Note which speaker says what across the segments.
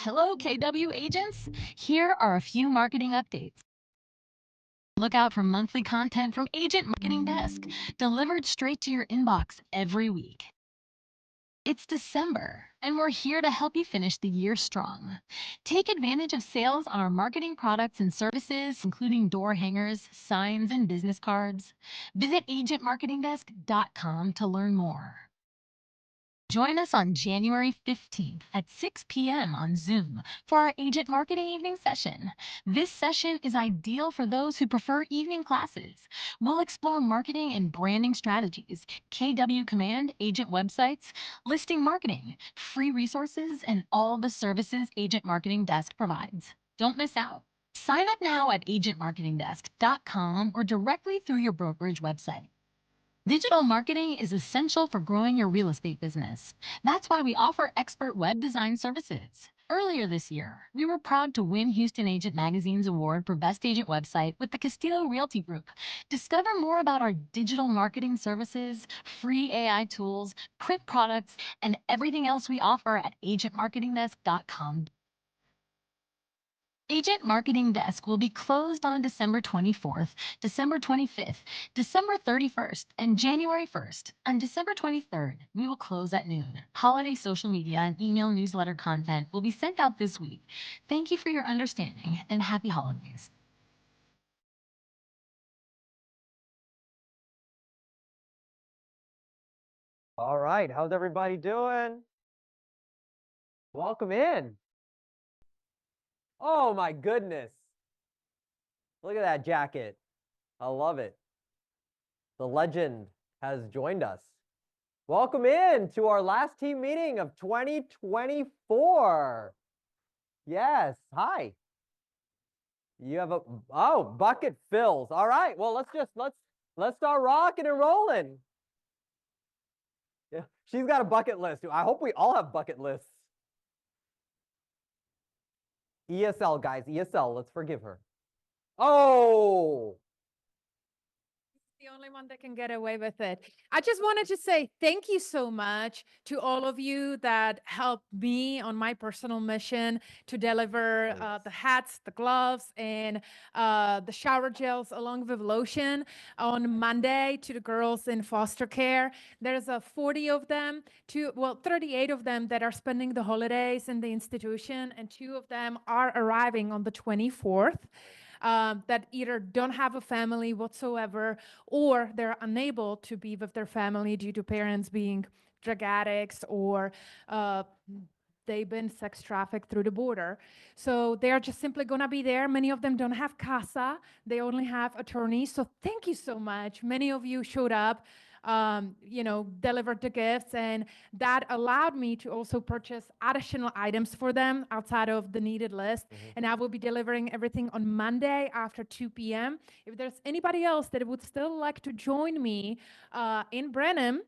Speaker 1: Hello, KW agents. Here are a few marketing updates. Look out for monthly content from Agent Marketing Desk, delivered straight to your inbox every week. It's December, and we're here to help you finish the year strong. Take advantage of sales on our marketing products and services, including door hangers, signs, and business cards. Visit agentmarketingdesk.com to learn more. Join us on January 15th at 6 p.m. on Zoom for our Agent Marketing Evening Session. This session is ideal for those who prefer evening classes. We'll explore marketing and branding strategies, KW Command agent websites, listing marketing, free resources, and all the services Agent Marketing Desk provides. Don't miss out. Sign up now at agentmarketingdesk.com or directly through your brokerage website. Digital marketing is essential for growing your real estate business. That's why we offer expert web design services. Earlier this year, we were proud to win Houston Agent Magazine's award for Best Agent Website with the Castillo Realty Group. Discover more about our digital marketing services, free AI tools, print products, and everything else we offer at agentmarketingdesk.com. Agent Marketing Desk will be closed on December 24th, December 25th, December 31st, and January 1st. On December 23rd, we will close at noon. Holiday social media and email newsletter content will be sent out this week. Thank you for your understanding and happy holidays.
Speaker 2: All right, how's everybody doing? Welcome in. Oh my goodness. Look at that jacket. I love it. The legend has joined us. Welcome in to our last team meeting of 2024. Yes, hi. You have a bucket fills. All right, well, let's start rocking and rolling. Yeah, she's got a bucket list. I hope we all have bucket lists. ESL, guys, ESL, let's forgive her. Oh,
Speaker 3: The only one that can get away with it. I just wanted to say thank you so much to all of you that helped me on my personal mission to deliver the hats, the gloves, and the shower gels along with lotion on Monday to the girls in foster care. There's 40 of them, 38 of them that are spending the holidays in the institution, and 2 of them are arriving on the 24th. That either don't have a family whatsoever, or they're unable to be with their family due to parents being drug addicts, or they've been sex trafficked through the border. So they are just simply gonna be there. Many of them don't have casa. They only have attorneys. So thank you so much. Many of you showed up, delivered the gifts, and that allowed me to also purchase additional items for them outside of the needed list. And I will be delivering everything on Monday after 2 p.m. If there's anybody else that would still like to join me in Brenham,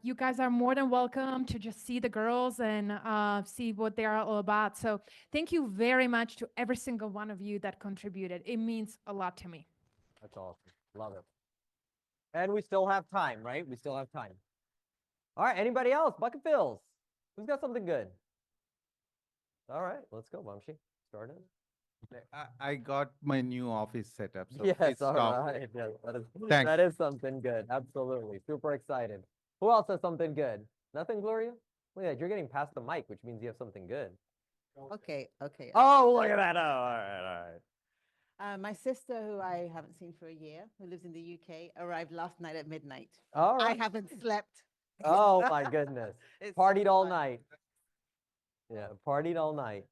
Speaker 3: you guys are more than welcome to just see the girls and see what they are all about. So thank you very much to every single one of you that contributed. It means a lot to me.
Speaker 2: that's awesome. Love it. And we still have time, right? We still have time. All right, anybody else? Bucket fills. Who's got something good? All right, let's go, Vamshi. Start it.
Speaker 4: I got my new office set up. So
Speaker 2: Yes,
Speaker 4: please
Speaker 2: all
Speaker 4: stop.
Speaker 2: right. Yes,
Speaker 4: Thanks.
Speaker 2: that is something good. Absolutely. Super excited. Who else has something good? Nothing, Gloria? Look at that. You're getting past the mic, which means you have something good.
Speaker 5: Okay.
Speaker 2: Oh, look at that. Oh, all right.
Speaker 5: My sister, who I haven't seen for a year, who lives in the UK, arrived last night at midnight.
Speaker 2: All
Speaker 5: I
Speaker 2: right.
Speaker 5: haven't slept.
Speaker 2: Oh my goodness.
Speaker 5: It's
Speaker 2: Partied
Speaker 5: so
Speaker 2: all
Speaker 5: fun.
Speaker 2: night. Yeah, partied all night.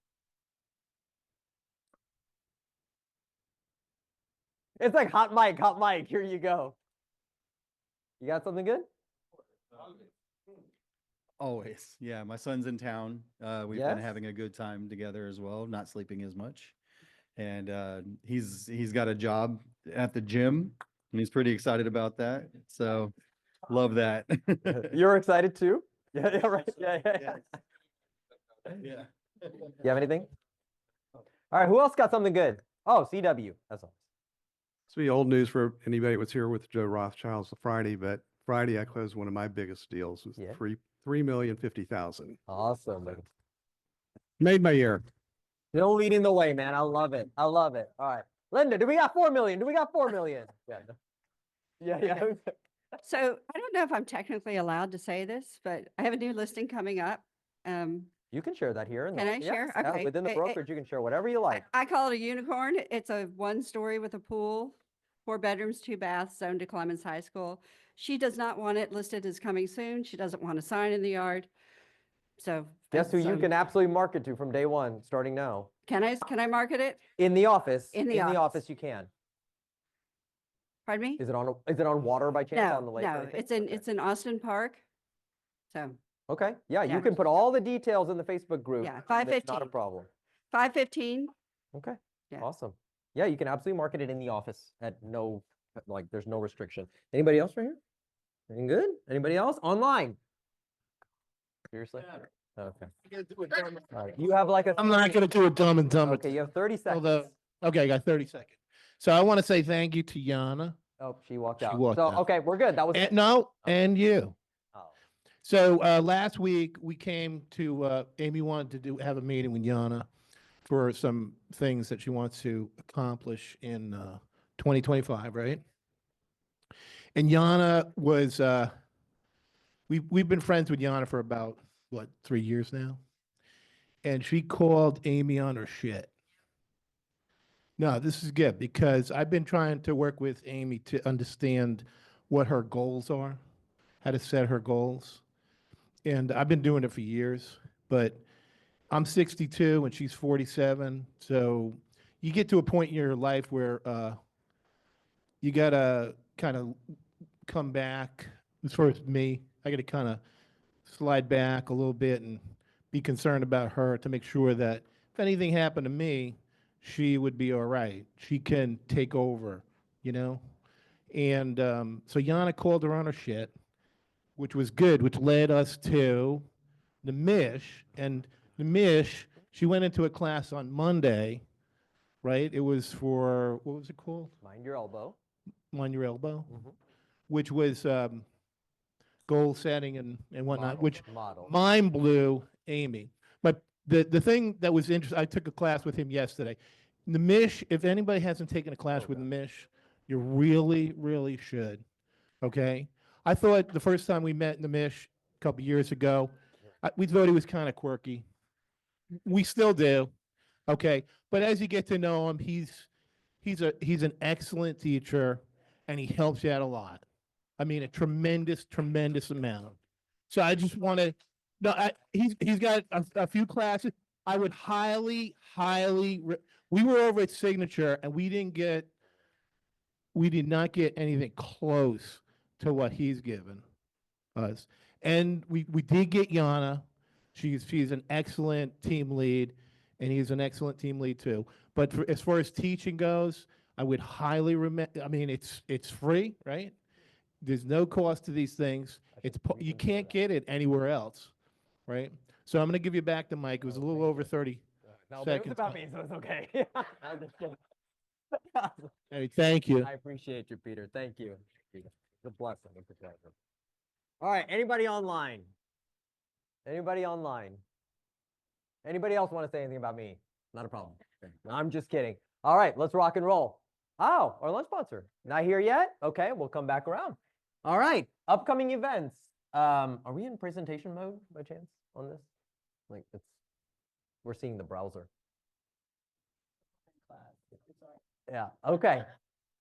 Speaker 2: It's like hot mic, hot mic. Here you go. You got something good?
Speaker 4: Always. Yeah, my son's in town. We've
Speaker 2: Yes?
Speaker 4: been having a good time together as well, not sleeping as much. And he's got a job at the gym, and he's pretty excited about that. So love that.
Speaker 2: You're excited too? Yeah, right. Yeah.
Speaker 4: Yeah.
Speaker 2: You have anything? All right, who else got something good? Oh, CW. That's all.
Speaker 6: This will be old news for anybody that was here with Joe Rothschild's Friday, but Friday I closed one of my biggest deals. It was
Speaker 2: Yeah.
Speaker 6: $3,050,000.
Speaker 2: Awesome.
Speaker 6: Made my year.
Speaker 2: Still leading the way, man. I love it. I love it. All right. Linda, do we got 4 million? Do we got 4 million? Yeah. Yeah.
Speaker 7: So I don't know if I'm technically allowed to say this, but I have a new listing coming up.
Speaker 2: You can share that here.
Speaker 7: Can I share?
Speaker 2: Yeah,
Speaker 7: Okay.
Speaker 2: within the
Speaker 7: It-
Speaker 2: brokerage, you can share whatever you like.
Speaker 7: I call it a unicorn. It's a 1-story with a pool, 4 bedrooms, 2 baths, zoned to Clemens High School. She does not want it listed as coming soon. She doesn't want a sign in the yard. So.
Speaker 2: Guess who you
Speaker 7: so
Speaker 2: can absolutely market to from day one, starting now?
Speaker 7: Can I market it?
Speaker 2: In the office.
Speaker 7: In the office.
Speaker 2: office, you can.
Speaker 7: Pardon me?
Speaker 2: Is it on water by chance on the
Speaker 7: No,
Speaker 2: lake? or
Speaker 7: no,
Speaker 2: anything?
Speaker 7: it's in,
Speaker 2: Okay.
Speaker 7: it's in Austin Park. So,
Speaker 2: Okay, yeah, you
Speaker 7: Yeah.
Speaker 2: can put all the details in the Facebook group.
Speaker 7: yeah,
Speaker 2: That's not a
Speaker 7: 515,
Speaker 2: problem.
Speaker 7: 515.
Speaker 2: Okay,
Speaker 7: Yeah.
Speaker 2: awesome. Yeah, you can absolutely market it in the office at no, like, there's no restriction. Anybody else right here? Anything good? Anybody else? Online? Seriously? Okay. All right. You have like a.
Speaker 8: I'm not
Speaker 2: 30
Speaker 8: gonna do a dumb and dumber.
Speaker 2: Okay, you have 30 seconds.
Speaker 8: Although, okay, I got 30 seconds. So I want to say thank you to Yana.
Speaker 2: Oh, she walked
Speaker 8: She
Speaker 2: out.
Speaker 8: walked
Speaker 2: So,
Speaker 8: out.
Speaker 2: okay, we're good. That was
Speaker 8: And,
Speaker 2: it.
Speaker 8: no, and you.
Speaker 2: Oh.
Speaker 8: So last week we came to Amy wanted to have a meeting with Yana for some things that she wants to accomplish in 2025, right? And Yana was we've been friends with Yana for about what 3 years now, and she called Amy on her shit. No, this is good because I've been trying to work with Amy to understand what her goals are, how to set her goals. And I've been doing it for years, but I'm 62 and she's 47. So you get to a point in your life where you got to kind of come back. As far as me, I got to kind of slide back a little bit and be concerned about her to make sure that if anything happened to me, she would be all right. She can take over, you know? And so Yana called her on her shit, which was good, which led us to the Mish. And the Mish, she went into a class on Monday, right? It was for, what was it called?
Speaker 2: Mind your elbow.
Speaker 8: Mind Your Elbow,
Speaker 2: Mhm.
Speaker 8: which was goal setting and whatnot,
Speaker 2: Model,
Speaker 8: which
Speaker 2: model.
Speaker 8: mind blew Amy. But the thing that was interesting, I took a class with him yesterday. The Mish, if anybody hasn't taken a class with the Mish, you really, really should. Okay? I thought the first time we met in the Mish a couple years ago, we thought he was kind of quirky. We still do. Okay? But as you get to know him, he's an excellent teacher and he helps you out a lot. I mean, a tremendous, tremendous amount. So I just want to, no, he's got a few classes. I would highly, we were over at Signature and we did not get anything close to what he's given us. And we did get Yana. She's an excellent team lead and he's an excellent team lead too. But as far as teaching goes, I would highly I mean, it's free, right? There's no cost to these things. You can't get it anywhere else, right? So I'm going to give you back the mic. It was a little over 30
Speaker 2: No, but it was
Speaker 8: seconds.
Speaker 2: about me, so it's okay. I'm just kidding.
Speaker 8: Hey, thank you.
Speaker 2: I appreciate you, Peter. Thank you. It's a blessing. It's a pleasure. All right, anybody online? Anybody online? Anybody else want to say anything about me? Not a problem. No, I'm just kidding. All right, let's rock and roll. Oh, our lunch sponsor. Not here yet? Okay, we'll come back around. All right, upcoming events. Are we in presentation mode by chance on this? Like we're seeing the browser. Yeah, okay.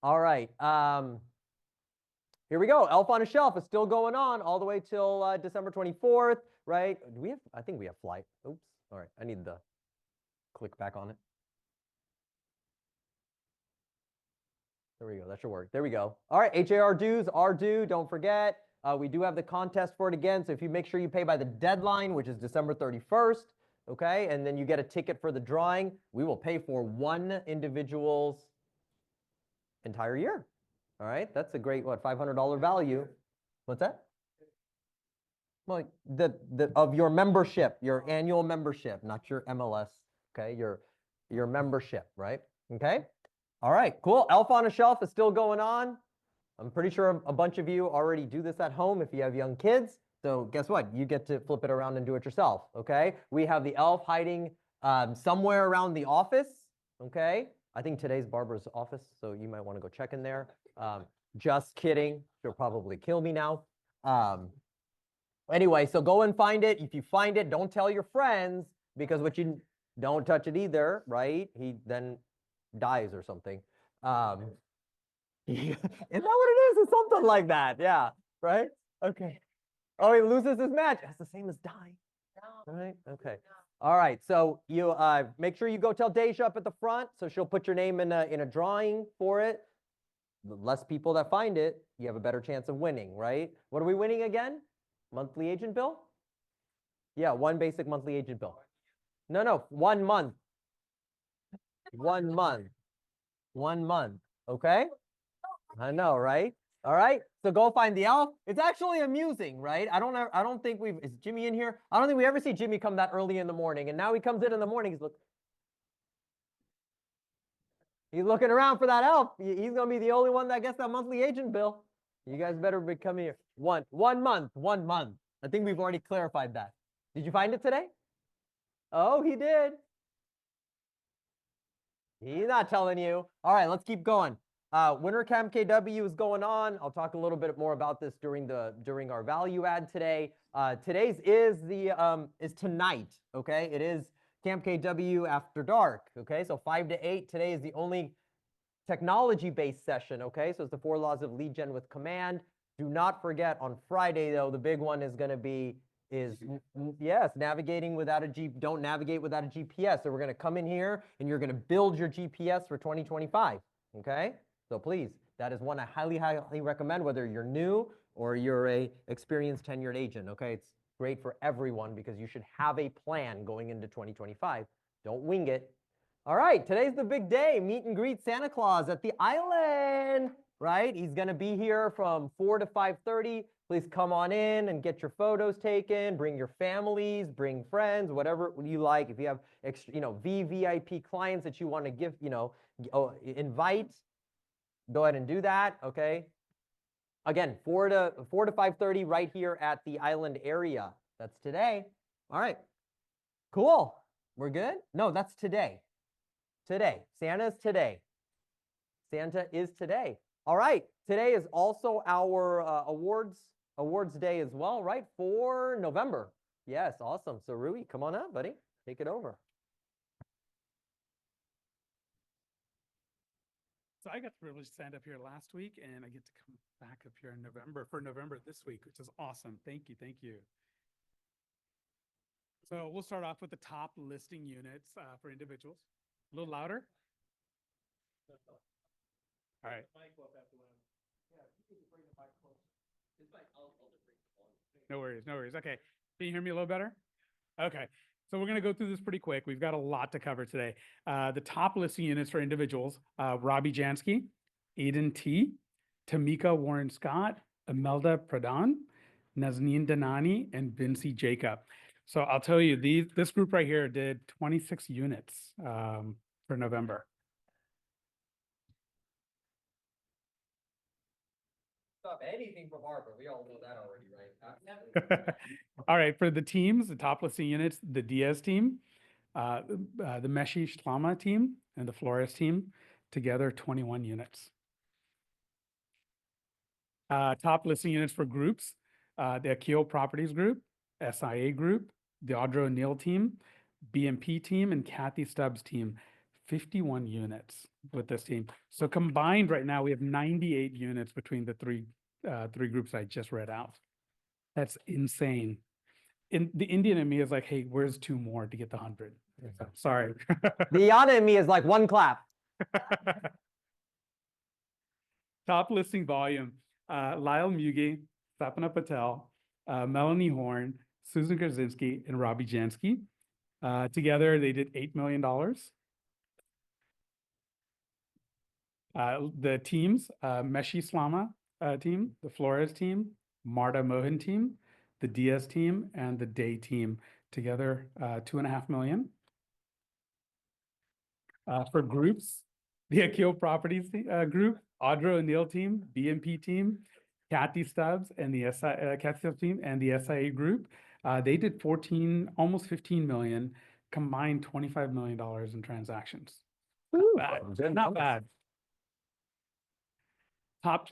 Speaker 2: All right. Here we go. Elf on a Shelf is still going on all the way till December 24th, right? I think we have flight. Oops. All right, I need the click back on it. There we go. That should work. There we go. All right, HAR dues are due. Don't forget. We do have the contest for it again. So if you make sure you pay by the deadline, which is December 31st, okay, and then you get a ticket for the drawing, we will pay for one individual's entire year. All right, that's a great, what, $500 value. What's that? Well, of your membership, your annual membership, not your MLS, okay, your membership, right? Okay. All right, cool. Elf on a Shelf is still going on. I'm pretty sure a bunch of you already do this at home if you have young kids. So guess what? You get to flip it around and do it yourself, okay? We have the elf hiding somewhere around the office, okay? I think today's Barbara's office, so you might want to go check in there. Just kidding. She'll probably kill me now. Anyway, so go and find it. If you find it, don't tell your friends, because what you don't touch it either, right? He then dies or something. Is that what it is? It's something like that. Yeah. Right? Okay. Oh, he loses his match. That's the same as die. Right? Okay. All right. So you make sure you go tell Deja up at the front, so she'll put your name in a drawing for it. The less people that find it, you have a better chance of winning, right? What are we winning again? Monthly agent bill? Yeah, one basic monthly agent bill. No, 1 month. 1 month. 1 month. Okay? I know, right? All right. So go find the elf. It's actually amusing, right? I don't think is Jimmy in here? I don't think we ever see Jimmy come that early in the morning. And now he comes in the morning. He's looking around for that elf. He's gonna be the only one that gets that monthly agent bill. You guys better be coming here. One month. 1 month. I think we've already clarified that. Did you find it today? Oh, he did. He's not telling you. All right, let's keep going. Winter Camp KW is going on. I'll talk a little bit more about this during our value add today. Today's is tonight. Okay, it is Camp KW after dark. Okay, so 5 to 8 today is the only technology-based session. Okay, so it's the 4 laws of lead gen with command. Do not forget on Friday though, the big one is going to be yes, navigating without don't navigate without a GPS. So we're going to come in here and you're going to build your GPS for 2025. Okay. So please, that is one I highly, highly recommend, whether you're new or you're a experienced tenured agent. Okay. It's great for everyone because you should have a plan going into 2025. Don't wing it. All right. Today's the big day. Meet and greet Santa Claus at the island, right? He's going to be here from 4 to 5:30. Please come on in and get your photos taken. Bring your families, bring friends, whatever you like. If you have extra, VVIP clients that you want to give, invite, go ahead and do that. Okay. Again, 4 to 5:30 right here at the island area. That's today. All right. Cool. We're good? No, that's today. Today. Santa's today. Santa is today. All right. Today is also our awards day as well, right? For November. Yes, awesome. So Rui, come on up, buddy. Take it over.
Speaker 9: So I got the privilege to stand up here last week, and I get to come back up here in November this week, which is awesome. Thank you, thank you. So we'll start off with the top listing units for individuals. A little louder. All right. No worries, no worries. Okay. Can you hear me a little better? Okay. So we're going to go through this pretty quick. We've got a lot to cover today. The top listing units for individuals, Robbie Jansky, Aiden T, Tamika Warren Scott, Imelda Pradhan, Nazneen Danani, and Vincy Jacob. So I'll tell you, this group right here did 26 units for November.
Speaker 2: Stop anything for Barbara. We all know that already, right?
Speaker 9: All right, for the teams, the top listing units, the Diaz team, the Meshi Shlama team, and the Flores team, together 21 units. Top listing units for groups, the Akio Properties Group, SIA Group, the Audra O'Neill team, BMP team, and Kathy Stubbs team, 51 units with this team. So combined right now, we have 98 units between the three groups I just read out. That's insane. The Indian in me is like, hey, where's 2 more to get the 100? So, sorry.
Speaker 2: The Yana in me is like 1 clap.
Speaker 9: Top listing volume, Lyle Muge, Sapna Patel, Melanie Horn, Susan Krasinski, and Robbie Jansky. Together, they did $8 million. The teams, Meshi Slama team, the Flores team, Marta Mohan team, the Diaz team, and the Day team, together $2.5 million. For groups, the Akio Properties group, Audra O'Neill team, BMP team, Kathy Stubbs, and the Kathy Stubbs team, and the SIA group, they did almost 15 million combined $25 million in transactions.
Speaker 2: Woo,
Speaker 9: Bad.
Speaker 2: good
Speaker 9: Not
Speaker 2: numbers.
Speaker 9: bad. Top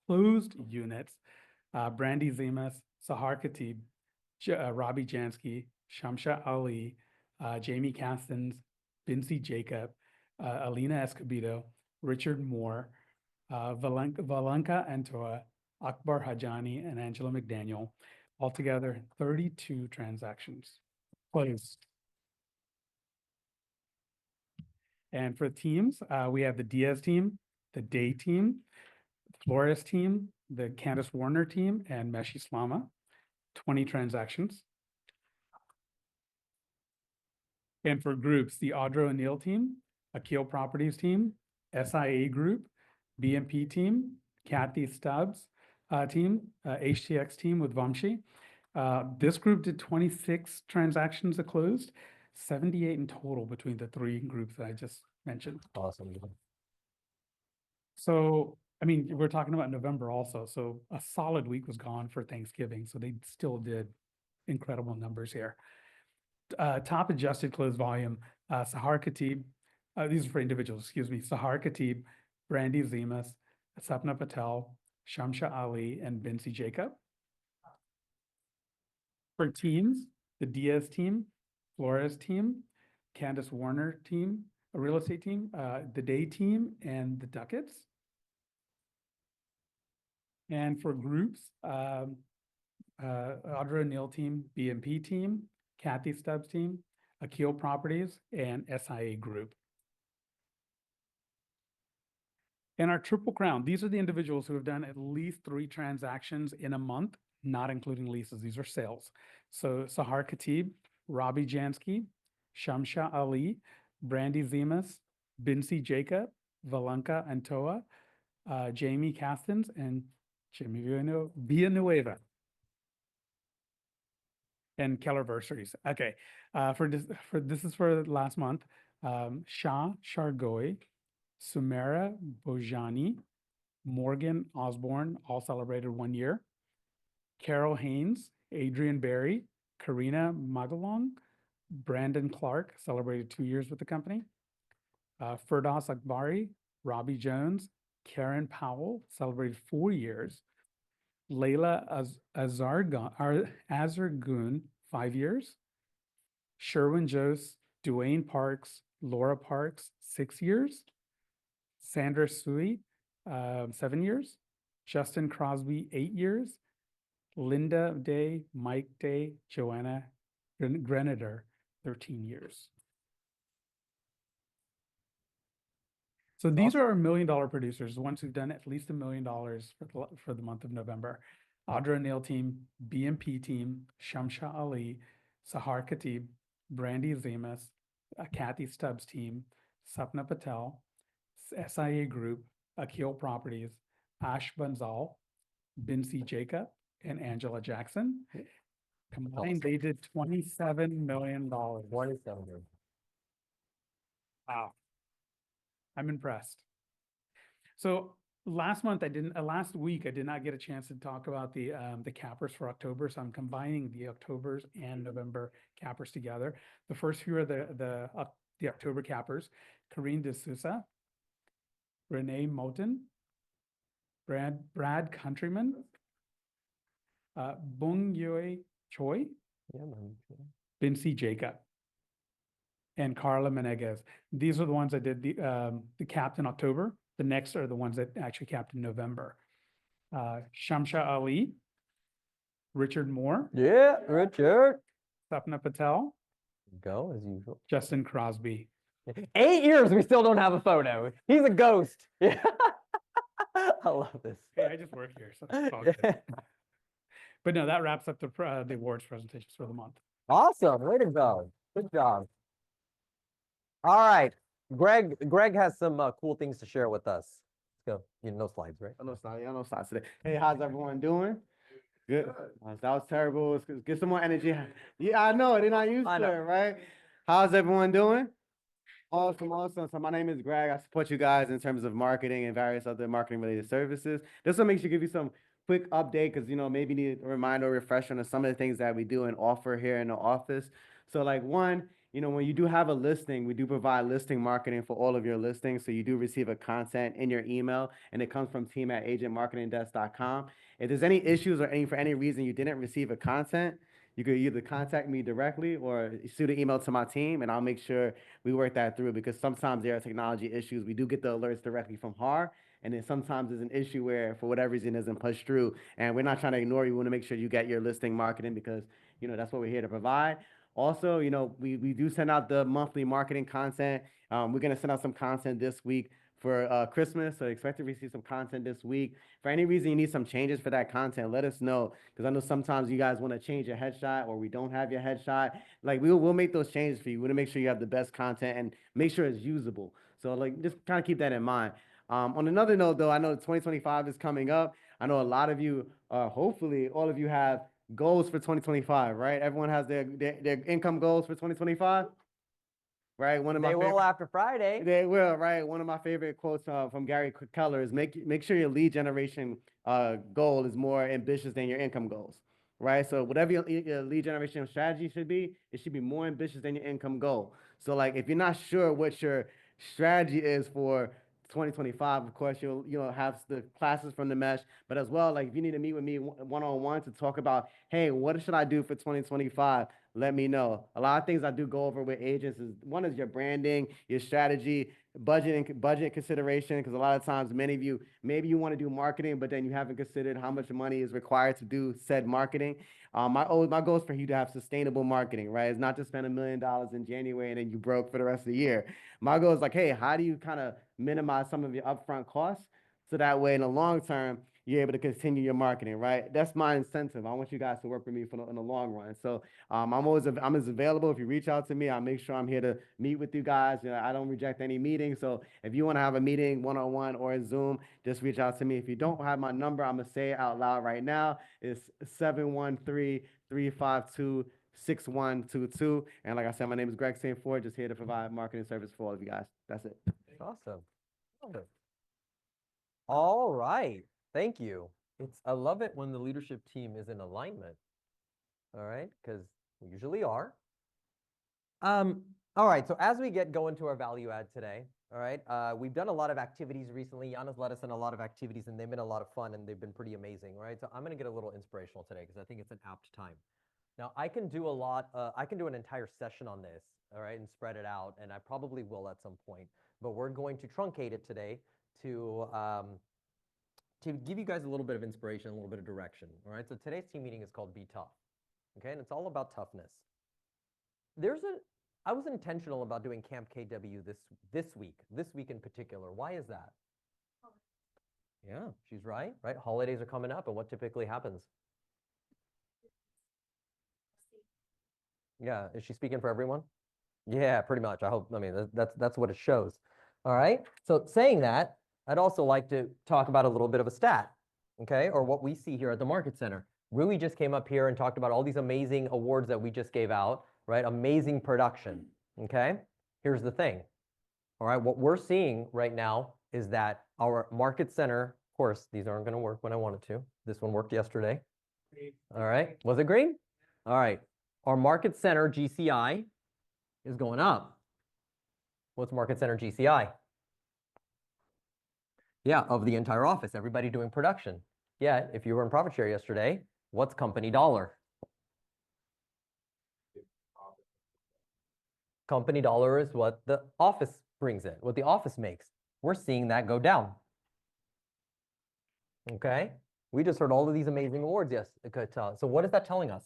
Speaker 9: closed units, Brandy Zemas, Sahar Khatib, Robbie Jansky, Shamsha Ali, Jamie Castens, Bincy Jacob, Alina Escobedo, Richard Moore, Valenka Antoa, Akbar Hajani, and Angela McDaniel. Altogether, 32 transactions closed. And for teams, we have the Diaz team, the Day team, Flores team, the Candace Warner team, and Meshi Slama, 20 transactions. And for groups, the Audra O'Neill team, Akil Properties team, SIA Group, BMP team, Kathy Stubbs team, HTX team with Vamshi. This group did 26 transactions that closed, 78 in total between the three groups that I just mentioned.
Speaker 2: Awesome.
Speaker 9: So, I mean, we're talking about November also, so a solid week was gone for Thanksgiving, so they still did incredible numbers here. Top adjusted closed volume, Sahar Khatib, these are for individuals, excuse me, Sahar Khatib, Brandy Zemas, Sapna Patel, Shamsha Ali, and Bincy Jacob. For teams, the Diaz team, Flores team, Candace Warner team, a real estate team, the Day team, and the Ducats. And for groups, Audra O'Neill team, BMP team, Kathy Stubbs team, Akil Properties, and SIA Group. And our Triple Crown, these are the individuals who have done at least 3 transactions in a month, not including leases. These are sales. So Sahar Khatib, Robbie Jansky, Shamsha Ali, Brandy Zemas, Bincy Jacob, Valenka Antoa, Jamie Castens, and Jimmy Villanueva. And Kellerversaries. Okay, this is for last month. Shah Shargoi, Sumera Bojani, Morgan Osborne, all celebrated 1 year. Carol Haynes, Adrian Berry, Karina Magalong, Brandon Clark, celebrated 2 years with the company. Firdaus Akbari, Robbie Jones, Karen Powell, celebrated 4 years. Layla Azargun, 5 years. Sherwin Jose, Dwayne Parks, Laura Parks, 6 years. Sandra Sui, 7 years. Justin Crosby, 8 years. Linda Day, Mike Day, Joanna Grenadier, 13 years. So these are our $1 million producers, the ones who've done at least $1 million for the month of November. Audra O'Neill team, BMP team, Shamsha Ali, Sahar Khatib, Brandy Zemas, Kathy Stubbs team, Sapna Patel, SIA Group, Akil Properties, Ash Banzal, Bincy Jacob, and Angela Jackson. Combined, they did $27 million.
Speaker 2: 27 years.
Speaker 9: Wow. I'm impressed. So last week, I did not get a chance to talk about the cappers for October. So I'm combining the Octobers and November cappers together. The first few are the October cappers: Karine De Sousa, Renee Moten, Brad Countryman, Bung Yue Choi,
Speaker 2: Yeah, man.
Speaker 9: Bincy Jacob, and Carla Menegas. These are the ones that did the capped in October. The next are the ones that actually capped in November. Shamsha Ali, Richard Moore,
Speaker 2: Yeah, Richard.
Speaker 9: Sapna Patel,
Speaker 2: Go as usual.
Speaker 9: Justin Crosby.
Speaker 2: 8 years, we still don't have a photo. He's a ghost. Yeah. I love this.
Speaker 9: Hey, I just work here, so it's all good. But no, that wraps up the awards presentations for the month.
Speaker 2: Awesome. Way to go. Good job. All right. Greg has some cool things to share with us. Let's go. No slides, right?
Speaker 10: No slides. Yeah, no slides today. Hey, how's everyone doing? Good. That was terrible. Let's get some more energy. Yeah, I know. They're not used to it, right? How's everyone doing? Awesome, awesome. So my name is Greg. I support you guys in terms of marketing and various other marketing related services. This will make sure give you some quick update because maybe need a reminder or refresher on some of the things that we do and offer here in the office. So like one, when you do have a listing, we do provide listing marketing for all of your listings. So you do receive a content in your email, and it comes from team@agentmarketingdesk.com. If there's any issues or for any reason you didn't receive a content, you could either contact me directly or shoot an email to my team, and I'll make sure we work that through, because sometimes there are technology issues. We do get the alerts directly from HAR, and then sometimes there's an issue where for whatever reason it doesn't push through, and we're not trying to ignore you. We want to make sure you get your listing marketing, because that's what we're here to provide. Also, we do send out the monthly marketing content. We're going to send out some content this week for Christmas, so expect to receive some content this week. For any reason you need some changes for that content, let us know, because I know sometimes you guys want to change your headshot, or we don't have your headshot. Like, we'll make those changes for you. We want to make sure you have the best content and make sure it's usable. So like, just kind of keep that in mind. On another note, though, I know 2025 is coming up. I know a lot of you, hopefully all of you have goals for 2025, right? Everyone has their income goals for 2025, right? One of my
Speaker 2: They will after Friday.
Speaker 10: They will, right? One of my favorite quotes from Gary Keller is make sure your lead generation goal is more ambitious than your income goals, right? So whatever your lead generation strategy should be, it should be more ambitious than your income goal. So like, if you're not sure what your strategy is for 2025, of course, you'll have the classes from the mesh, but as well, like, if you need to meet with me one-on-one to talk about, hey, what should I do for 2025? Let me know. A lot of things I do go over with agents is, one is your branding, your strategy, budget consideration, because a lot of times, many of you, maybe you want to do marketing, but then you haven't considered how much money is required to do said marketing. My goal is for you to have sustainable marketing, right? It's not to spend $1 million in January and then you broke for the rest of the year. My goal is like, hey, how do you kind of minimize some of your upfront costs, so that way in the long term you're able to continue your marketing, right? That's my incentive. I want you guys to work with me in the long run. So I'm as available. If you reach out to me, I'll make sure I'm here to meet with you guys. I don't reject any meetings. So if you want to have a meeting one-on-one or a Zoom, just reach out to me. If you don't have my number, I'm gonna say it out loud right now. It's 713-352-6122. And like I said, my name is Greg St. Ford, just here to provide marketing service for all of you guys. That's it.
Speaker 2: Awesome. Love it. All right. Thank you. I love it when the leadership team is in alignment. All right, because we usually are. All right, so as we get going to our value add today, all right, we've done a lot of activities recently. Jana's led us in a lot of activities, and they've been a lot of fun, and they've been pretty amazing, right? So I'm going to get a little inspirational today, because I think it's an apt time. Now, I can do I can do an entire session on this, all right, and spread it out, and I probably will at some point, but we're going to truncate it today to give you guys a little bit of inspiration, a little bit of direction, all right? So today's team meeting is called Be Tough, okay? And it's all about toughness. I was intentional about doing Camp KW this week in particular. Why is that? Yeah, she's right? Holidays are coming up, and what typically happens? Yeah, is she speaking for everyone? Yeah, pretty much. I mean, that's what it shows. All right. So saying that, I'd also like to talk about a little bit of a stat, okay, or what we see here at the Market Center. Rui just came up here and talked about all these amazing awards that we just gave out, right? Amazing production, okay? Here's the thing, all right? What we're seeing right now is that our Market Center, of course, these aren't going to work when I wanted to. This one worked yesterday. All right. Was it green? All right. Our Market Center GCI is going up. What's Market Center GCI? Yeah, of the entire office, everybody doing production. Yeah, if you were in profit share yesterday, what's company dollar? Company dollar is what the office brings in, what the office makes. We're seeing that go down. Okay, we just heard all of these amazing awards. Yes, so what is that telling us?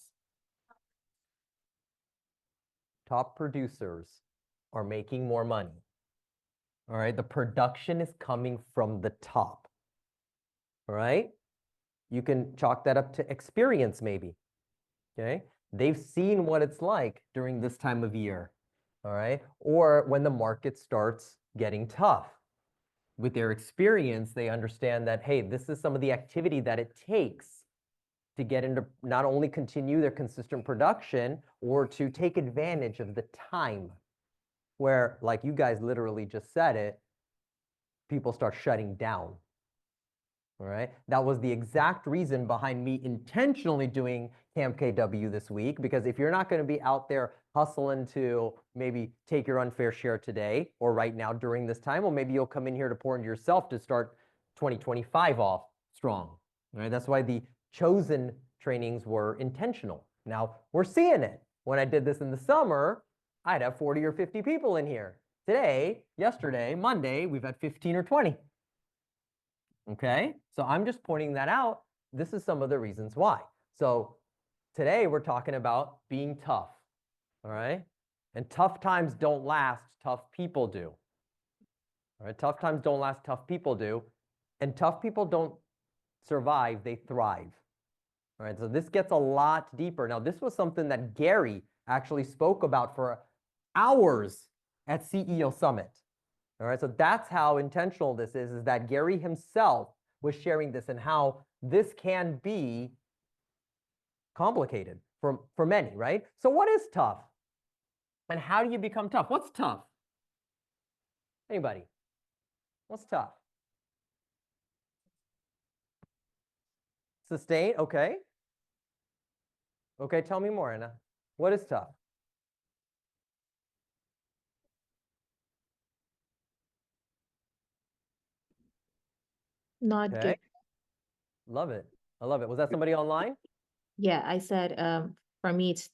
Speaker 2: Top producers are making more money. All right, the production is coming from the top. All right, you can chalk that up to experience maybe. Okay, they've seen what it's like during this time of year. All right, or when the market starts getting tough. With their experience, they understand that, hey, this is some of the activity that it takes to get into not only continue their consistent production or to take advantage of the time where, like you guys literally just said it, people start shutting down. All right. That was the exact reason behind me intentionally doing Camp KW this week, because if you're not going to be out there hustling to maybe take your unfair share today or right now during this time, well, maybe you'll come in here to pour into yourself to start 2025 off strong. All right. That's why the chosen trainings were intentional. Now we're seeing it. When I did this in the summer, I'd have 40 or 50 people in here. Today, yesterday, Monday, we've had 15 or 20. Okay, so I'm just pointing that out. This is some of the reasons why. So today we're talking about being tough, all right? And tough times don't last, tough people do. All right, tough times don't last, tough people do. And tough people don't survive, they thrive. All right, so this gets a lot deeper. Now, this was something that Gary actually spoke about for hours at CEO Summit. All right, so that's how intentional this is that Gary himself was sharing this and how this can be complicated for many, right? So what is tough? And how do you become tough? What's tough? Anybody? What's tough? Sustain, okay. Okay, tell me more, Anna. What is tough?
Speaker 11: Not
Speaker 2: Okay,
Speaker 11: give.
Speaker 2: love it. I love it. Was that somebody online?
Speaker 11: Yeah, I said, for me, it's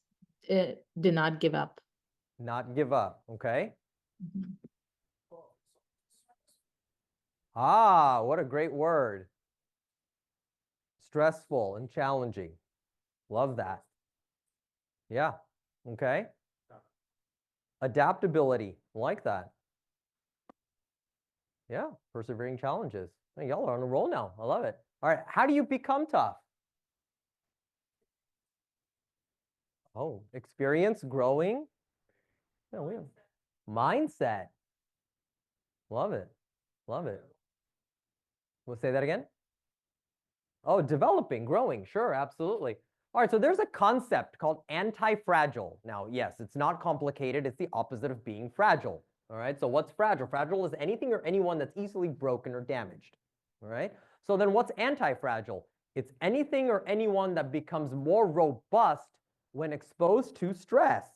Speaker 11: do not give up.
Speaker 2: Not give up, okay.
Speaker 11: Mhm.
Speaker 2: Ah, what a great word. Stressful and challenging. Love that. Yeah, okay. Adaptability, like that. Yeah, persevering challenges. Hey, y'all are on a roll now. I love it. All right, how do you become tough? Oh, experience, growing. Yeah, we have mindset. Love it. Love it. We'll say that again. Oh, developing, growing. Sure, absolutely. All right, so there's a concept called anti-fragile. Now, yes, it's not complicated. It's the opposite of being fragile. All right, so what's fragile? Fragile is anything or anyone that's easily broken or damaged. All right, so then what's anti-fragile? It's anything or anyone that becomes more robust when exposed to stress.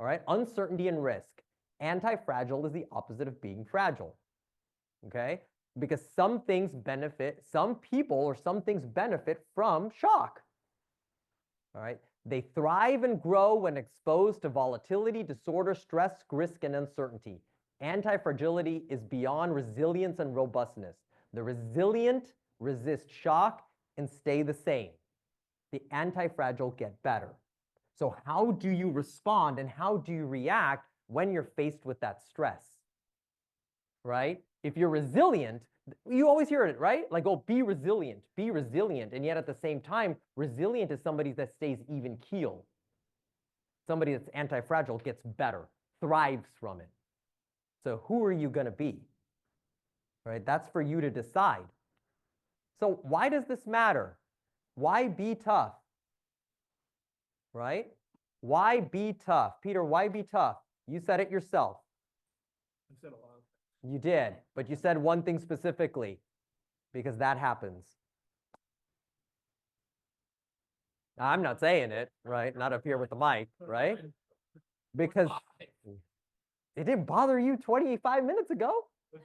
Speaker 2: All right, uncertainty and risk. Anti-fragile is the opposite of being fragile. Okay, because some things benefit, some people or some things benefit from shock. All right, they thrive and grow when exposed to volatility, disorder, stress, risk, and uncertainty. Anti-fragility is beyond resilience and robustness. The resilient resist shock and stay the same. The anti-fragile get better. So how do you respond and how do you react when you're faced with that stress? Right? If you're resilient, you always hear it, right? Like, oh, be resilient, be resilient. And yet at the same time, resilient is somebody that stays even keel. Somebody that's anti-fragile gets better, thrives from it. So who are you going to be? Right? That's for you to decide. So why does this matter? Why be tough? Right? Why be tough? Peter, why be tough? You said it yourself.
Speaker 8: I said a lot.
Speaker 2: You did, but you said one thing specifically, because that happens. I'm not saying it, right? Not up here with the mic, right? Because it didn't bother you 25 minutes ago,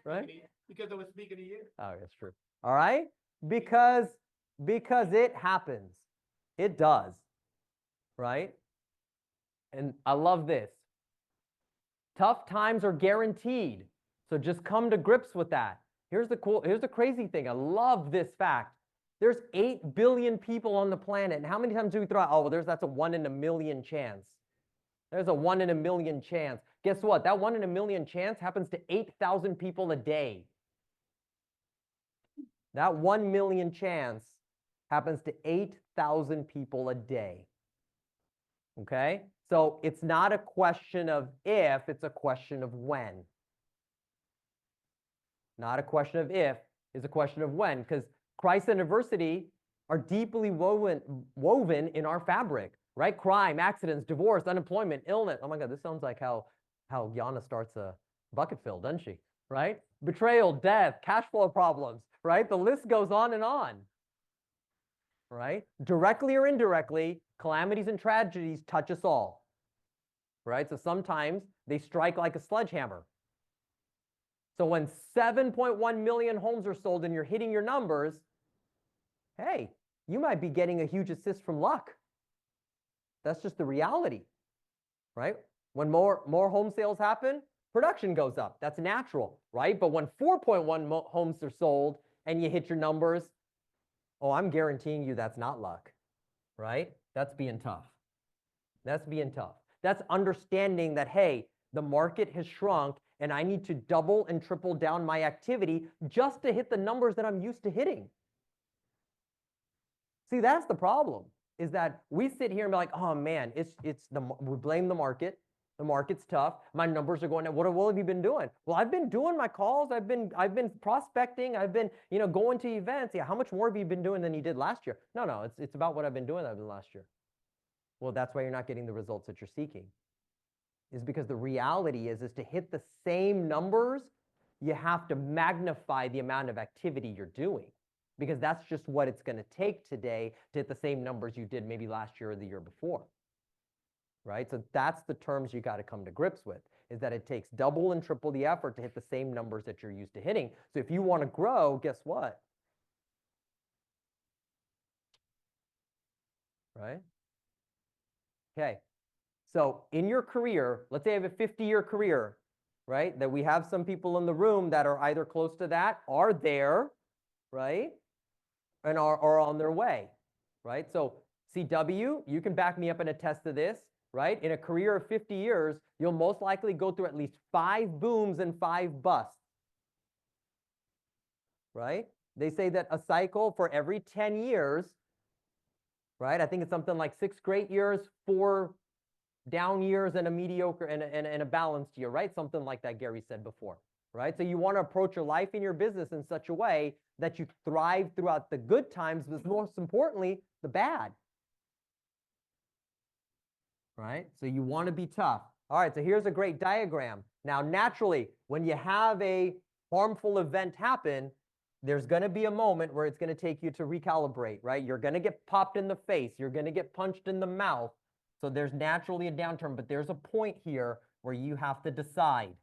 Speaker 2: right?
Speaker 8: Because I was speaking to you.
Speaker 2: Oh, that's true. All right? Because it happens. It does, right? And I love this. Tough times are guaranteed. So just come to grips with that. Here's the crazy thing. I love this fact. There's 8 billion people on the planet. And how many times do we throw out, oh, well, that's a 1 in a million chance. There's a 1 in a million chance. Guess what? That 1 in a million chance happens to 8,000 people a day. That 1 million chance happens to 8,000 people a day. Okay? So it's not a question of if, it's a question of when. Not a question of if, it's a question of when, because Christ and adversity are deeply woven in our fabric, right? Crime, accidents, divorce, unemployment, illness. Oh my God, this sounds like how Yana starts a bucket fill, doesn't she? Right? betrayal, death, cash flow problems, right? The list goes on and on, right? Directly or indirectly, calamities and tragedies touch us all, right? So sometimes they strike like a sledgehammer. So when 7.1 million homes are sold and you're hitting your numbers, hey, you might be getting a huge assist from luck. That's just the reality, right? When more home sales happen, production goes up. That's natural, right? But when 4.1 homes are sold and you hit your numbers, oh, I'm guaranteeing you that's not luck, right? That's being tough. That's being tough. That's understanding that, hey, the market has shrunk and I need to double and triple down my activity just to hit the numbers that I'm used to hitting. See, that's the problem, is that we sit here and be like, oh man, we blame the market. The market's tough. My numbers are going down. What have you been doing? Well, I've been doing my calls. I've been prospecting. I've been, going to events. Yeah, how much more have you been doing than you did last year? No, it's about what I've been doing last year. Well, that's why you're not getting the results that you're seeking. Is because the reality is to hit the same numbers, you have to magnify the amount of activity you're doing, because that's just what it's going to take today to hit the same numbers you did maybe last year or the year before, right? So that's the terms you got to come to grips with, is that it takes double and triple the effort to hit the same numbers that you're used to hitting. So if you want to grow, guess what? Right? Okay. So in your career, let's say I have a 50-year career, right? That we have some people in the room that are either close to that, are there, right? And are on their way, right? So CW, you can back me up and attest to this, right? In a career of 50 years, you'll most likely go through at least 5 booms and 5 busts, right? They say that a cycle for every 10 years, right? I think it's something like 6 great years, 4 down years, and a mediocre and a balanced year, right? Something like that Gary said before, right? So you want to approach your life and your business in such a way that you thrive throughout the good times, but most importantly, the bad, right? So you want to be tough. All right, so here's a great diagram. Now, naturally, when you have a harmful event happen, there's going to be a moment where it's going to take you to recalibrate, right? You're going to get popped in the face. You're going to get punched in the mouth. So there's naturally a downturn, but there's a point here where you have to decide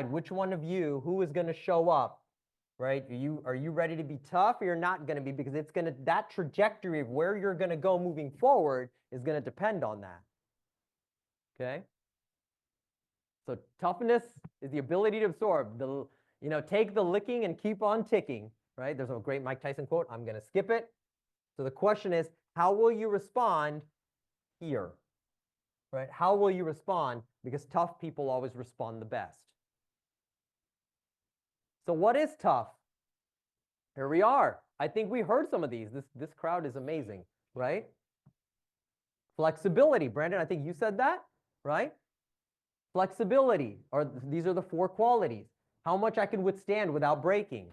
Speaker 2: which one of you, who is going to show up, right? Are you ready to be tough, or you're not going to be, because that trajectory of where you're going to go moving forward is going to depend on that. Okay? So toughness is the ability to absorb, take the licking and keep on ticking, right? There's a great Mike Tyson quote. I'm going to skip it. So the question is, how will you respond here, right? How will you respond? Because tough people always respond the best. So what is tough? Here we are. I think we heard some of these. This crowd is amazing, right? Flexibility. Brandon, I think you said that, right? Flexibility, these are the 4 qualities. How much I can withstand without breaking.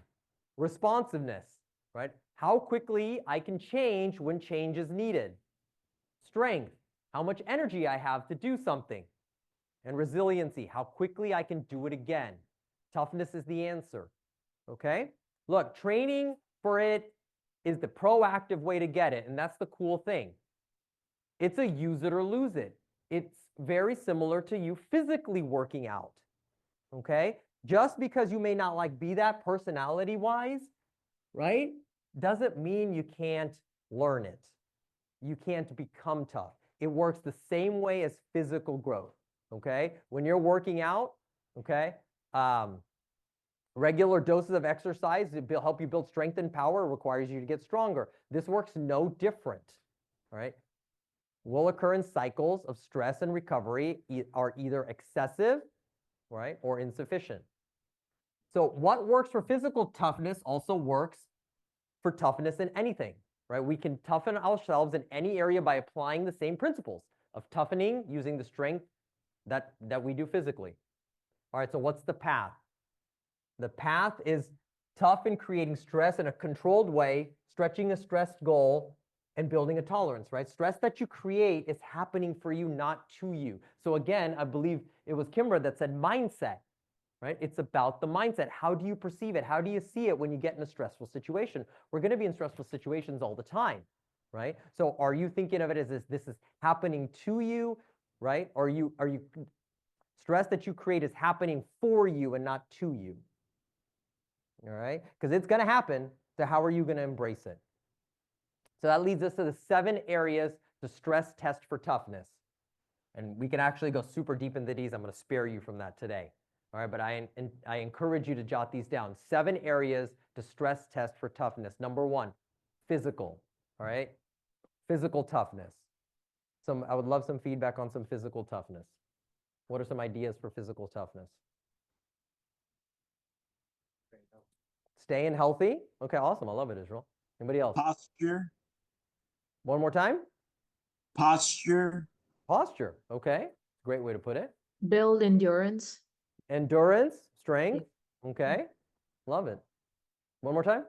Speaker 2: Responsiveness, right? How quickly I can change when change is needed. Strength, how much energy I have to do something. And resiliency, how quickly I can do it again. Toughness is the answer, okay? Look, training for it is the proactive way to get it, and that's the cool thing. It's a use it or lose it. It's very similar to you physically working out, okay? Just because you may not be that personality-wise, right, doesn't mean you can't learn it. You can't become tough. It works the same way as physical growth, okay? When you're working out, okay, regular doses of exercise to help you build strength and power requires you to get stronger. This works no different, right? Will occur in cycles of stress and recovery are either excessive, right, or insufficient. So what works for physical toughness also works for toughness in anything, right? We can toughen ourselves in any area by applying the same principles of toughening using the strength that we do physically. All right, so what's the path? The path is tough in creating stress in a controlled way, stretching a stressed goal, and building a tolerance, right? Stress that you create is happening for you, not to you. So again, I believe it was Kimbra that said mindset, right? It's about the mindset. How do you perceive it? How do you see it when you get in a stressful situation? We're going to be in stressful situations all the time, right? So are you thinking of it as this is happening to you, right? Or are you stress that you create is happening for you and not to you? All right? Because it's going to happen. So how are you going to embrace it? So that leads us to the 7 areas to stress test for toughness. And we can actually go super deep into these. I'm going to spare you from that today. All right, but I encourage you to jot these down. 7 areas to stress test for toughness. Number 1, physical. All right, physical toughness. I would love some feedback on some physical toughness. What are some ideas for physical toughness? Staying healthy. Okay, awesome. I love it, Israel. Anybody else?
Speaker 12: Posture.
Speaker 2: One more time.
Speaker 12: Posture.
Speaker 2: Posture. Okay, great way to put it.
Speaker 11: Build endurance.
Speaker 2: Endurance, strength. Okay, love it. One more time.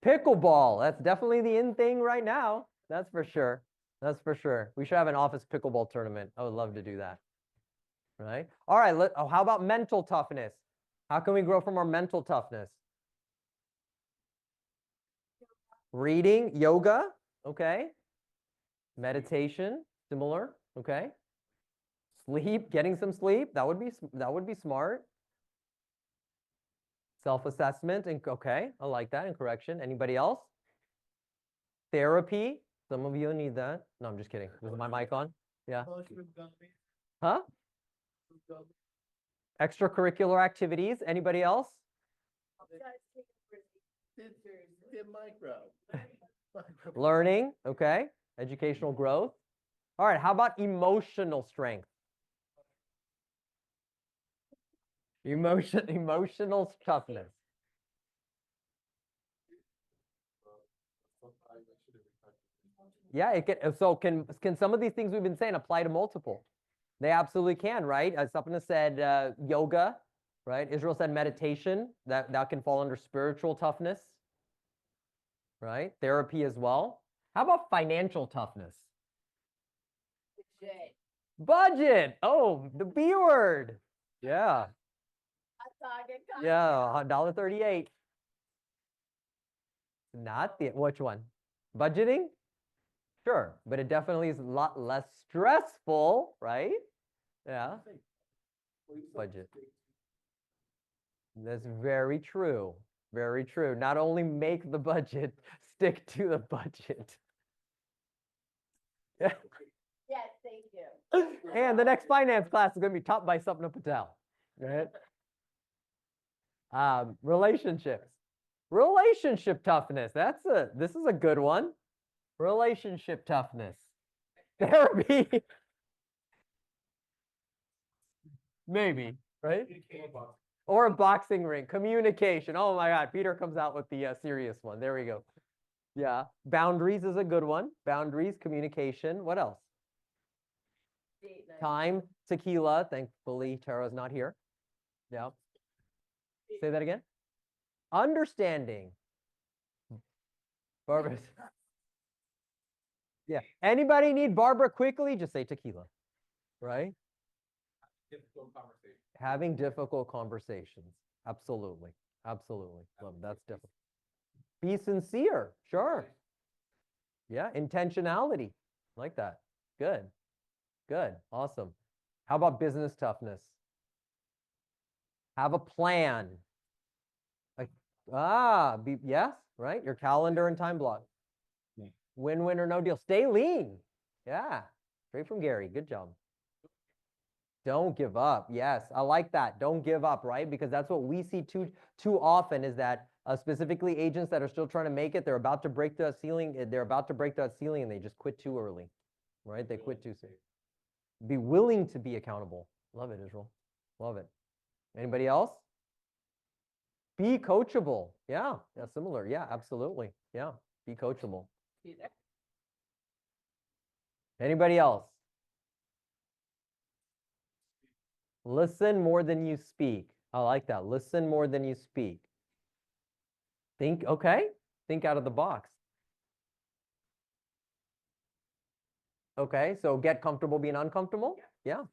Speaker 2: Pickleball. That's definitely the in thing right now. That's for sure. That's for sure. We should have an office pickleball tournament. I would love to do that. Right? All right. How about mental toughness? How can we grow from our mental toughness? Reading, yoga. Okay. Meditation, similar. Okay. Sleep, getting some sleep. That would be smart. Self-assessment, and okay, I like that, and correction. Anybody else? Therapy. Some of you need that. No, I'm just kidding. Was my mic on? Yeah. Huh? Extracurricular activities. Anybody else? Learning. Okay. Educational growth. All right. How about emotional strength? Emotional toughness. Yeah, it can. So can some of these things we've been saying apply to multiple? They absolutely can, right? As Sapna said, yoga, right? Israel said meditation. That can fall under spiritual toughness, right? Therapy as well. How about financial toughness? Budget. Oh, the B word. Yeah. Yeah, $1.38. Not the which one? Budgeting? Sure, but it definitely is a lot less stressful, right? Yeah. Budget. That's very true. Very true. Not only make the budget, stick to the budget. Yeah.
Speaker 5: Yes, thank you.
Speaker 2: And the next finance class is going to be taught by Sapna Patel. Right? Relationships. Relationship toughness. This is a good one. Relationship toughness. Therapy. Maybe, right? Or a boxing ring. Communication. Oh my God, Peter comes out with the serious one. There we go. Yeah. Boundaries is a good one. Boundaries, communication. What else? Time, tequila. Thankfully, Tara's not here. Yeah. Say that again. Understanding. Barbara. Yeah. Anybody need Barbara quickly? Just say tequila. Right? Having difficult conversations. Absolutely. Absolutely. Love it. That's difficult. Be sincere. Sure. Yeah. Intentionality. Like that. Good. Good. Awesome. How about business toughness? Have a plan. Like, yes, right? Your calendar and time block. Win-win or no deal. Stay lean. Yeah. Straight from Gary. Good job. Don't give up. Yes, I like that. Don't give up, right? Because that's what we see too often is that specifically agents that are still trying to make it, they're about to break that ceiling. They're about to break that ceiling and they just quit too early, right? They quit too soon. Be willing to be accountable. Love it, Israel. Love it. Anybody else? Be coachable. Yeah, that's similar. Yeah, absolutely. Yeah, be coachable. Anybody else? Listen more than you speak. I like that. Listen more than you speak. Think, okay. Think out of the box. Okay, so get comfortable being uncomfortable. Yeah.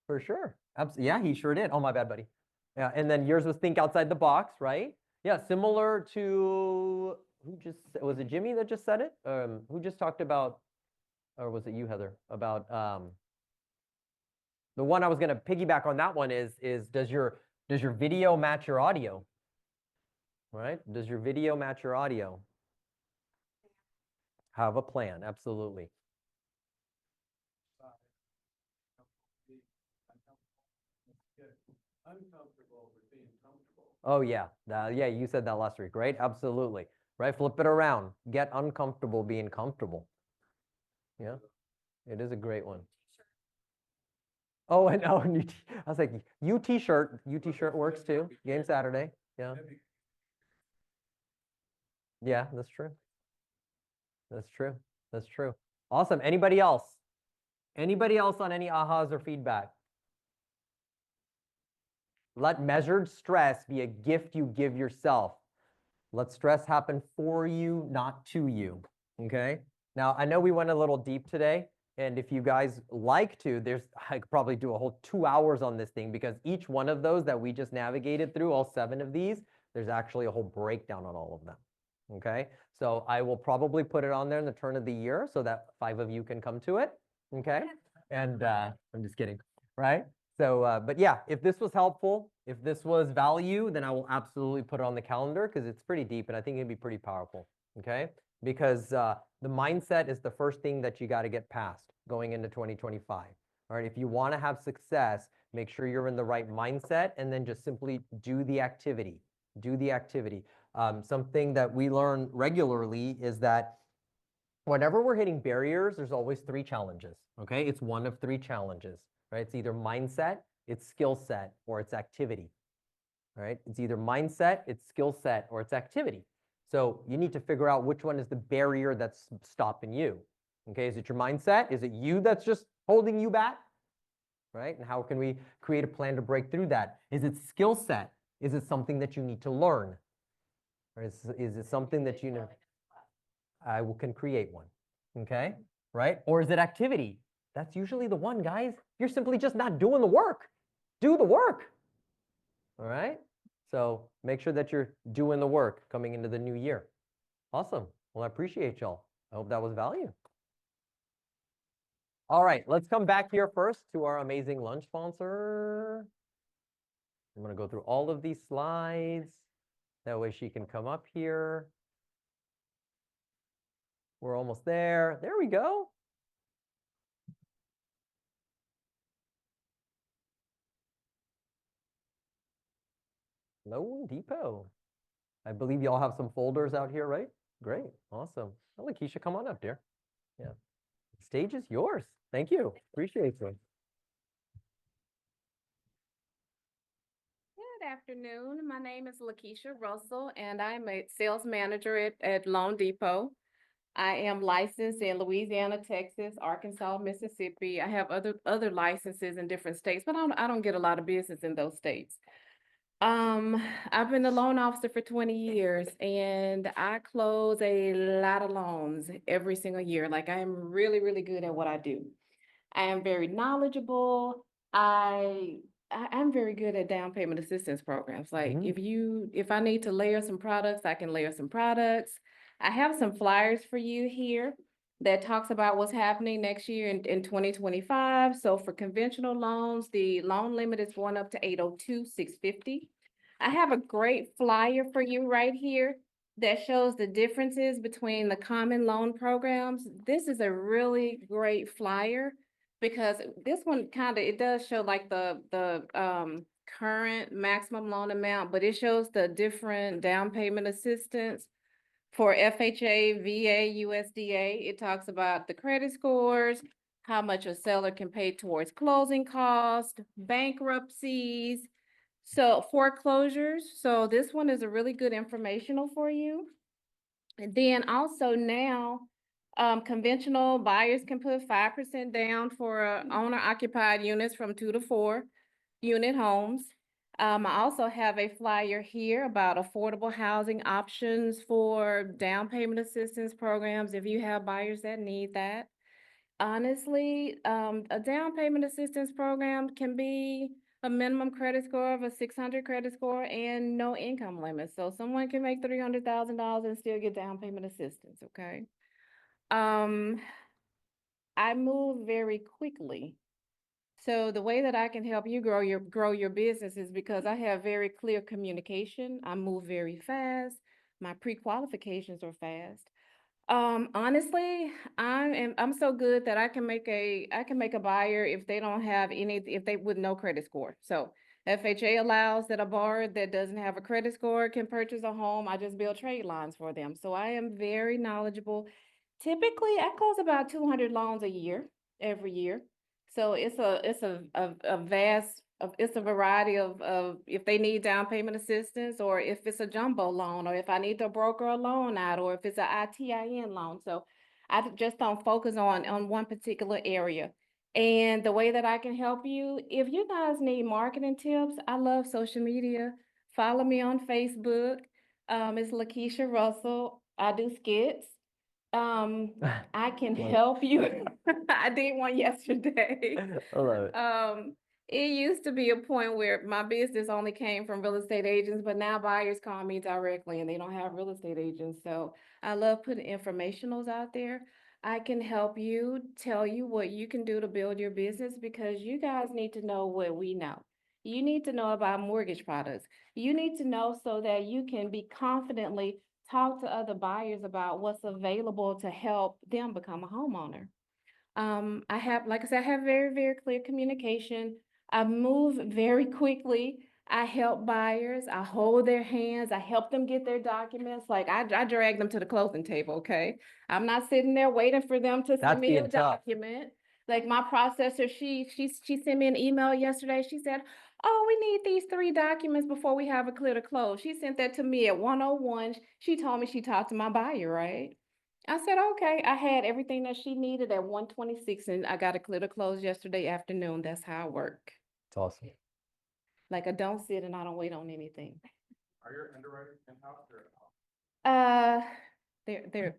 Speaker 2: For sure. Yeah, he sure did. Oh, my bad, buddy. Yeah, and then yours was think outside the box, right? Yeah, similar to was it Jimmy that just said it? Who just talked about, or was it you, Heather? About the one I was going to piggyback on that one is does your video match your audio? Right? Does your video match your audio? Have a plan, absolutely. Oh yeah, yeah, you said that last week, right? Absolutely, right? Flip it around. Get uncomfortable being comfortable. Yeah, it is a great one. Oh, and oh, I was like, U t-shirt works too. Game Saturday. Yeah. Yeah, that's true. That's true. That's true. Awesome. Anybody else? Anybody else on any ahas or feedback? Let measured stress be a gift you give yourself. Let stress happen for you, not to you. Okay. Now, I know we went a little deep today, and if you guys like to, I could probably do a whole 2 hours on this thing, because each one of those that we just navigated through, all 7 of these, there's actually a whole breakdown on all of them. Okay. So I will probably put it on there in the turn of the year so that 5 of you can come to it. Okay. And I'm just kidding. Right. So, but yeah, if this was helpful, if this was value, then I will absolutely put it on the calendar, because it's pretty deep and I think it'd be pretty powerful. Okay. Because the mindset is the first thing that you got to get past going into 2025. All right. If you want to have success, make sure you're in the right mindset, and then just simply do the activity. Do the activity. Something that we learn regularly is that whenever we're hitting barriers, there's always 3 challenges. Okay. It's one of 3 challenges. Right? It's either mindset, it's skill set, or it's activity. Right? It's either mindset, it's skill set, or it's activity. So you need to figure out which one is the barrier that's stopping you. Okay, is it your mindset? Is it you that's just holding you back? Right? And how can we create a plan to break through that? Is it skill set? Is it something that you need to learn? Or is it something that you know? I can create one. Okay, right? Or is it activity? That's usually the one, guys. You're simply just not doing the work. Do the work. All right? So make sure that you're doing the work coming into the new year. Awesome. Well, I appreciate y'all. I hope that was value. All right, let's come back here first to our amazing lunch sponsor. I'm going to go through all of these slides. That way she can come up here. We're almost there. There we go. Loan Depot. I believe y'all have some folders out here, right? Great. Awesome. Oh, Lakeisha, come on up, dear. Yeah. The stage is yours. Thank you. Appreciate it.
Speaker 13: Good afternoon. My name is Lakeisha Russell, and I'm a sales manager at Loan Depot. I am licensed in Louisiana, Texas, Arkansas, Mississippi. I have other licenses in different states, but I don't get a lot of business in those states. I've been a loan officer for 20 years, and I close a lot of loans every single year. Like, I am really, really good at what I do. I am very knowledgeable. I'm very good at down payment assistance programs. Like, if I need to layer some products, I can layer some products. I have some flyers for you here that talks about what's happening next year in 2025. So for conventional loans, the loan limit is going up to 802,650. I have a great flyer for you right here that shows the differences between the common loan programs. This is a really great flyer, because this one it does show like the current maximum loan amount, but it shows the different down payment assistance for FHA, VA, USDA. It talks about the credit scores, how much a seller can pay towards closing costs, bankruptcies, so foreclosures. So this one is a really good informational for you. And then also now, conventional buyers can put 5% down for owner occupied units from 2 to 4 unit homes. I also have a flyer here about affordable housing options for down payment assistance programs if you have buyers that need that. honestly, a down payment assistance program can be a minimum credit score of a 600 credit score and no income limit. So someone can make $300,000 and still get down payment assistance, okay? I move very quickly. So the way that I can help you grow your business is because I have very clear communication. I move very fast. My pre-qualifications are fast. Honestly, I'm so good that I can make a buyer if they don't have if they with no credit score. So FHA allows that a borrower that doesn't have a credit score can purchase a home. I just build trade lines for them. So I am very knowledgeable. Typically, I close about 200 loans a year, every year. So it's a vast it's a variety of if they need down payment assistance or if it's a jumbo loan or if I need to broker a loan out or if it's a ITIN loan. So I just don't focus on one particular area. And the way that I can help you, if you guys need marketing tips, I love social media. Follow me on Facebook. It's Lakeisha Russell. I do skits. I can
Speaker 2: Love it.
Speaker 13: help you. I did one yesterday.
Speaker 2: I love it.
Speaker 13: It used to be a point where my business only came from real estate agents, but now buyers call me directly and they don't have real estate agents. So I love putting informationals out there. I can help you, tell you what you can do to build your business because you guys need to know what we know. You need to know about mortgage products. You need to know so that you can be confidently talk to other buyers about what's available to help them become a homeowner. I have, like I said, I have very, very clear communication. I move very quickly. I help buyers. I hold their hands. I help them get their documents. Like I drag them to the closing table, okay? I'm not sitting there waiting for them to
Speaker 2: That's
Speaker 13: send me a
Speaker 2: being tough.
Speaker 13: document. Like my processor, she sent me an email yesterday. She said, "Oh, we need these 3 documents before we have a clear to close." She sent that to me at 1:01. She told me she talked to my buyer, right? I said, okay, I had everything that she needed at 1:26 and I got a clear to close yesterday afternoon. That's how I work.
Speaker 2: It's awesome.
Speaker 13: Like I don't sit and I don't wait on anything.
Speaker 8: Are your underwriters in-house or?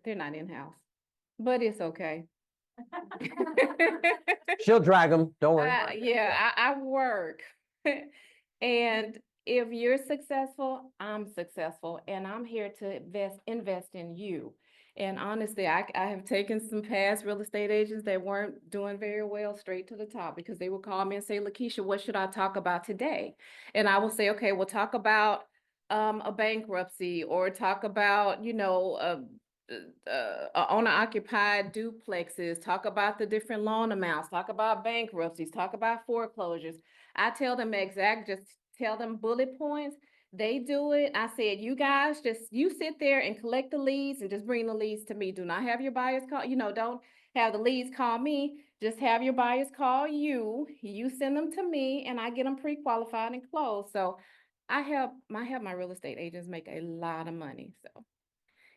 Speaker 13: They're not in-house, but it's okay.
Speaker 2: She'll drag them. Don't worry.
Speaker 13: Yeah, I work. And if you're successful, I'm successful and I'm here to invest in you. And honestly, I have taken some past real estate agents that weren't doing very well straight to the top because they would call me and say, "Lakeisha, what should I talk about today?" And I will say, "Okay, we'll talk about a bankruptcy or talk about, owner-occupied duplexes, talk about the different loan amounts, talk about bankruptcies, talk about foreclosures." I tell them just tell them bullet points. They do it. I said, you guys you sit there and collect the leads and just bring the leads to me. Do not have your buyers call, don't have the leads call me. Just have your buyers call you. You send them to me and I get them pre-qualified and closed. So I help my real estate agents make a lot of money. So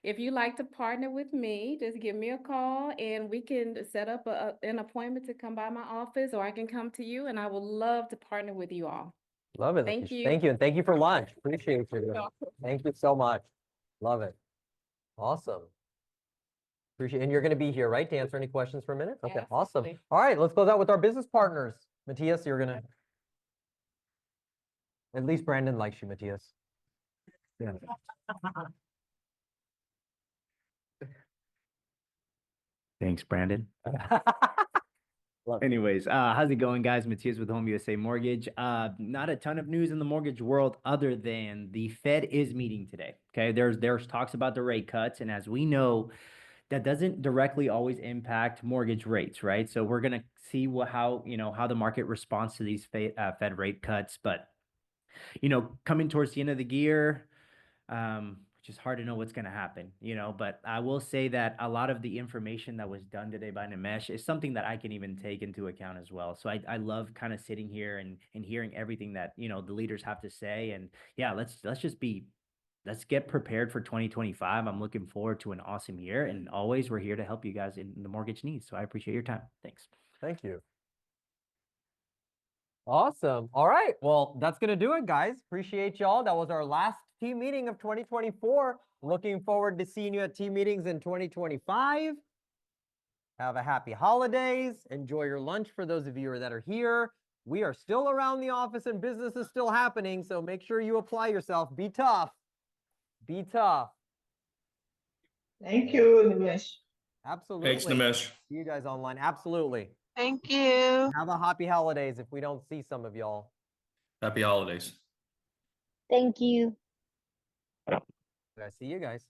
Speaker 13: if you like to partner with me, just give me a call and we can set up an appointment to come by my office or I can come to you and I would love to partner with you all.
Speaker 2: Love it.
Speaker 13: Thank
Speaker 2: Lakeisha.
Speaker 13: you.
Speaker 2: Thank you. And thank you for lunch. Appreciate you. Thank you so much. Love it. Awesome. Appreciate And you're going to be here, right, to answer any questions for a minute? Okay, awesome.
Speaker 13: Absolutely.
Speaker 2: All right, let's close out with our business partners. Matthias, you're going to. At least Brandon likes you, Matthias. Yeah.
Speaker 14: Thanks, Brandon.
Speaker 2: Love it.
Speaker 14: Anyways, how's it going, guys? Matthias with Home USA Mortgage. Not a ton of news in the mortgage world other than the Fed is meeting today. Okay, there's talks about the rate cuts, and as we know, that doesn't directly always impact mortgage rates, right? So we're gonna see how the market responds to these Fed rate cuts, but coming towards the end of the year, which is hard to know what's going to happen, but I will say that a lot of the information that was done today by Nimesh is something that I can even take into account as well. So I love kind of sitting here and hearing everything that, the leaders have to say. And yeah, let's get prepared for 2025. I'm looking forward to an awesome year. And always, we're here to help you guys in the mortgage needs. So I appreciate your time. Thanks.
Speaker 2: Thank you. Awesome. All right. Well, that's going to do it, guys. Appreciate y'all. That was our last team meeting of 2024. Looking forward to seeing you at team meetings in 2025. Have a happy holidays. Enjoy your lunch for those of you that are here. We are still around the office and business is still happening. So make sure you apply yourself. Be tough. Be tough.
Speaker 15: Thank you, Nimesh.
Speaker 2: Absolutely.
Speaker 16: Thanks, Nimesh.
Speaker 2: See you guys online. Absolutely.
Speaker 15: Thank you.
Speaker 2: Have a happy holidays if we don't see some of y'all.
Speaker 16: Happy holidays.
Speaker 11: Thank you.
Speaker 2: I see you guys.